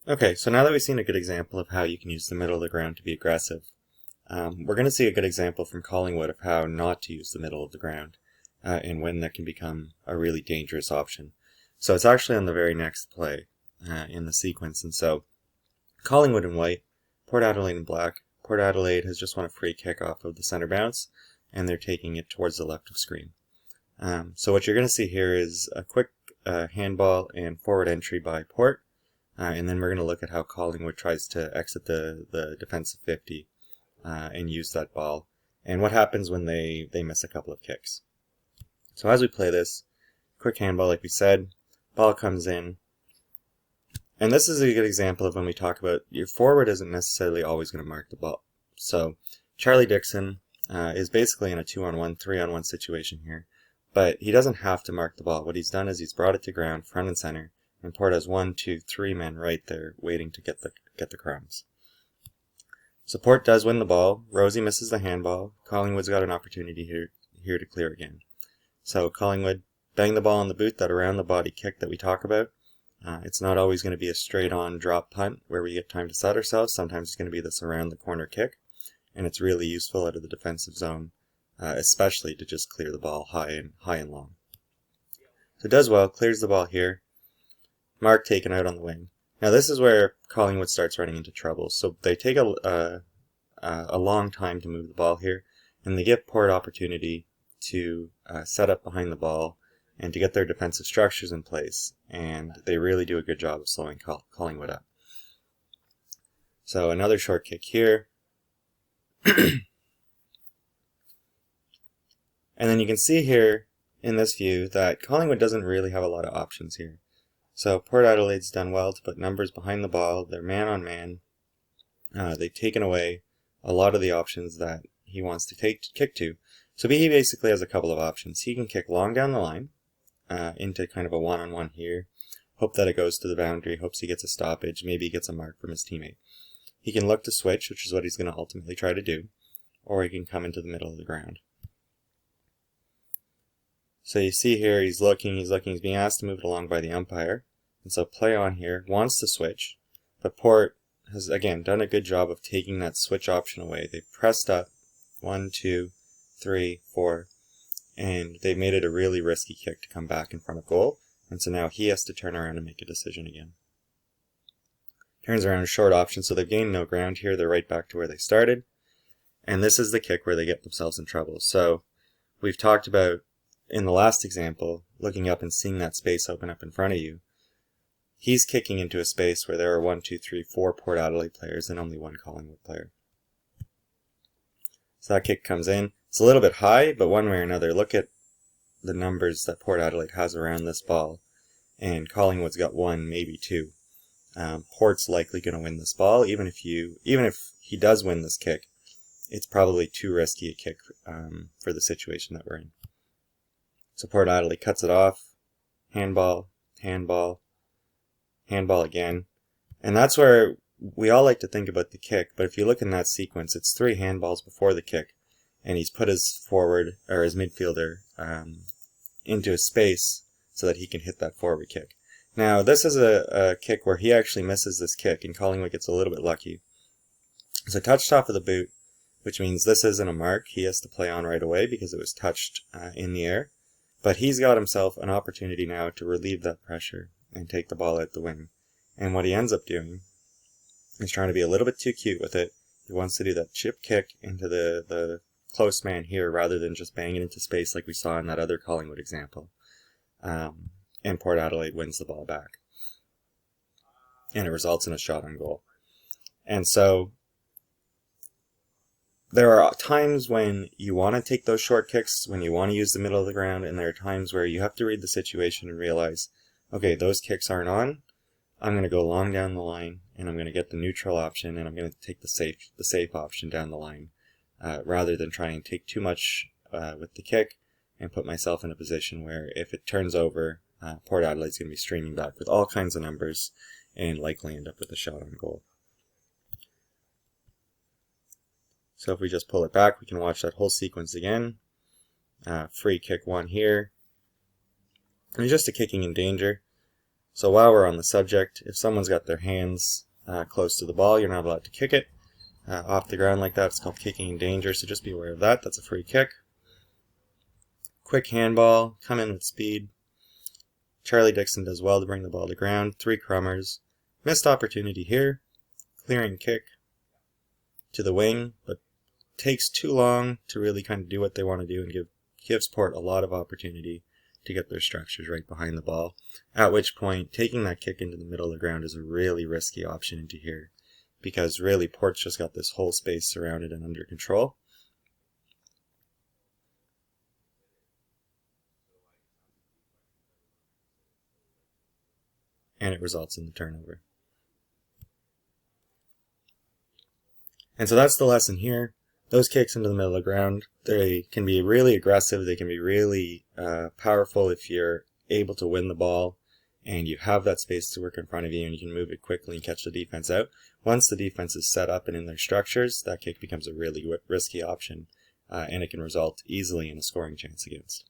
Okay, so now that we've seen a good example of how you can use the middle of the ground to be aggressive, we're going to see a good example from Collingwood of how not to use the middle of the ground and when that can become a really dangerous option. So it's actually on the very next play in the sequence, and so Collingwood in white, Port Adelaide in black. Port Adelaide has just won a free kick off of the center bounce, and they're taking it towards the left of screen. So what you're going to see here is a quick handball and forward entry by Port, and then we're going to look at how Collingwood tries to exit the defensive 50 and use that ball, and what happens when they miss a couple of kicks. So as we play this, quick handball like we said, ball comes in, and this is a good example of when we talk about your forward isn't necessarily always going to mark the ball. So Charlie Dixon is basically in a 2-on-1, 3-on-1 situation here, but he doesn't have to mark the ball. What he's done is he's brought it to ground, front and center, and Port has 1, 2, 3 men right there waiting to get the crumbs. So Port does win the ball. Rosie misses the handball. Collingwood's got an opportunity here to clear again. So Collingwood bang the ball in the boot, that around the body kick that we talk about. It's not always going to be a straight-on drop punt where we get time to set ourselves. Sometimes it's going to be this around-the-corner kick, and it's really useful out of the defensive zone, especially to just clear the ball high and long. So it does well, clears the ball here. Mark taken out on the wing. Now this is where Collingwood starts running into trouble. So they take a long time to move the ball here, and they give Port opportunity to set up behind the ball and to get their defensive structures in place, and they really do a good job of slowing Collingwood up. So another short kick here. And then you can see here in this view that Collingwood doesn't really have a lot of options here. So Port Adelaide's done well to put numbers behind the ball. They're man on man. They've taken away a lot of the options that he wants to kick to. So he basically has a couple of options. He can kick long down the line into kind of a one-on-one here. Hope that it goes to the boundary. Hopes he gets a stoppage. Maybe he gets a mark from his teammate. He can look to switch, which is what he's going to ultimately try to do. Or he can come into the middle of the ground. So you see here, he's looking, he's being asked to move it along by the umpire. And so play on here, wants to switch, but Port has, again, done a good job of taking that switch option away. They've pressed up 1, 2, 3, 4, and they made it a really risky kick to come back in front of goal. And so now he has to turn around and make a decision again. Turns around a short option, so they've gained no ground here. They're right back to where they started. And this is the kick where they get themselves in trouble. So we've talked about, in the last example, looking up and seeing that space open up in front of you. He's kicking into a space where there are 1, 2, 3, 4 Port Adelaide players and only one Collingwood player. So that kick comes in. It's a little bit high, but one way or another, look at the numbers that Port Adelaide has around this ball. And Collingwood's got 1, maybe 2. Port's likely going to win this ball. Even if he does win this kick, it's probably too risky a kick for the situation that we're in. So Port Adelaide cuts it off. Handball, handball, handball again. And that's where we all like to think about the kick, but if you look in that sequence, it's 3 handballs before the kick, and he's put his forward, or his midfielder, into a space so that he can hit that forward kick. Now, this is a kick where he actually misses this kick, and Collingwood gets a little bit lucky. So touched off of the boot, which means this isn't a mark. He has to play on right away because it was touched in the air. But he's got himself an opportunity now to relieve that pressure and take the ball out the wing. And what he ends up doing is trying to be a little bit too cute with it. He wants to do that chip kick into the close man here rather than just bang it into space like we saw in that other Collingwood example. And Port Adelaide wins the ball back. And it results in a shot on goal. And so there are times when you want to take those short kicks, when you want to use the middle of the ground, and there are times where you have to read the situation and realize, okay, those kicks aren't on. I'm going to go long down the line, and I'm going to get the neutral option, and I'm going to take the safe option down the line, rather than try and take too much with the kick and put myself in a position where if it turns over, Port Adelaide's going to be streaming back with all kinds of numbers and likely end up with a shot on goal. So if we just pull it back, we can watch that whole sequence again. Free kick 1 here. And just a kicking in danger. So while we're on the subject, if someone's got their hands close to the ball, you're not allowed to kick it off the ground like that. It's called kicking in danger, so just be aware of that. That's a free kick. Quick handball, come in with speed. Charlie Dixon does well to bring the ball to ground. 3 crummers. Missed opportunity here. Clearing kick to the wing, but takes too long to really kind of do what they want to do and give Port a lot of opportunity to get their structures right behind the ball. At which point, taking that kick into the middle of the ground is a really risky option into here, because really Port's just got this whole space surrounded and under control. And it results in the turnover. And so that's the lesson here. Those kicks into the middle of the ground, they can be really aggressive, they can be really powerful if you're able to win the ball and you have that space to work in front of you and you can move it quickly and catch the defense out. Once the defense is set up and in their structures, that kick becomes a really risky option and it can result easily in a scoring chance against.